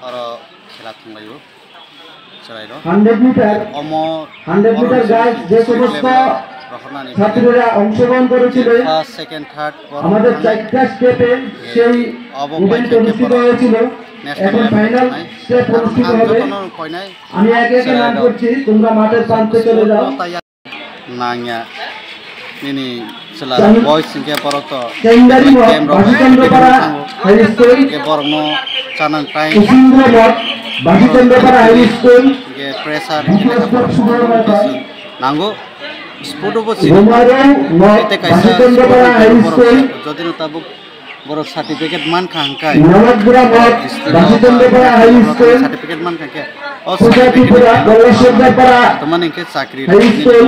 আরো খেলা থাকলাইব চড়াইর 100 metre 100 metre guys যে সমস্ত ছাত্রীরা অংশগ্রহণ করেছিল ফার্স্ট সেকেন্ড থার্ড আমাদের চারটা স্টেপে সেই ইভেন্ট অনুষ্ঠিত হয়েছিল এখন ফাইনাল স্টেপ অনুষ্ঠিত হবে আমি একে একে নাম করছি তোমরা মাঠের প্রান্তে চলে যাও নাঙ্গা ini selar boys singke poroto চেঙ্গারি মঠ Basichandrapara high school ke borno canang pai কুসুন্দ্র মঠ Basichandrapara high school ke pressure nango spoto bo রোমারো মঠ বাসিচন্দ্রপাড়া হাই স্কুল যদি tabuk boro certificate man khangkai নবগ্রা মঠ Basichandrapara high school certificate man khangkai o Sujatipura Ballabhchandrapara teman ingke chakri high school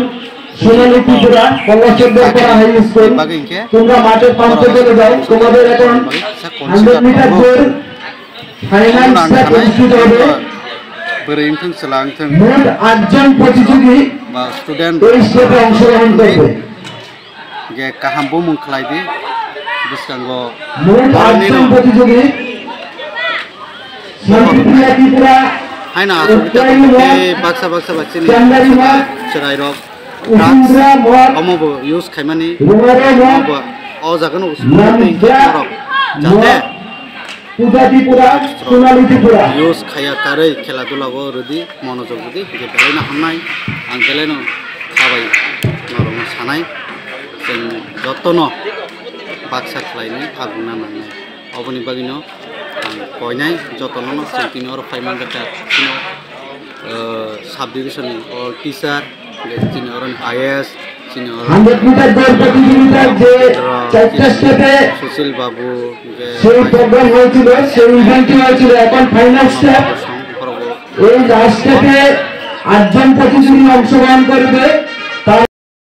Sonalipura Ballabhchandrapara high school তোমরা মাঠের প্রান্তে চলে যাও তোমাদের এখন 100 মিটার দৌড় ফাইনাল স্টেপ অনুষ্ঠিত হবে berintang selangtang মোট 8 জন প্রতিযোগী বা স্টুডেন্ট এই স্টেপে অংশগ্রহণ করবে যে কাহামবো মুখলাইবি বিসকাঙ্গো মোট 8 জন প্রতিযোগী শান্তিপ্রিয়া ত্রিপুরা হাইনা সুবিধা বাক্সা বাক্সা বাচ্চিনি চড়াইরক কুসুন্দ্রা মঠ অমব ইউজ খাইমানি রোমারো মঠ অ জাগানো যাতে পূজাতিপুরা সোনালীপুরা ইউজ খাইয়া কারে খেলাধুলাবো রুদি মনোযোগ রুদি বেলাইনা হামনাই আं বেলাইনো খাবাই নরম সানাই जों যত্ন বাক্সা খেলাইনি আগুনা নাंनाय অবনি বাগিনো কয়নাই যত্ন जों तिनि और फाइमान गटा तिनो সাব ডিভিশন অল টিচার तिनि और आईएएस तिनि और 100 মিটার দৌড় প্রতিযোগিতার যে চারটা স্টেপে সুশীল বাবু সেই প্রোগ্রাম হয়েছিল সেই ইভেন্টটি হয়েছিল এখন ফাইনাল স্টেপ এই লাস্ট স্টেপে 8 জন প্রতিযোগী অংশগ্রহণ করবে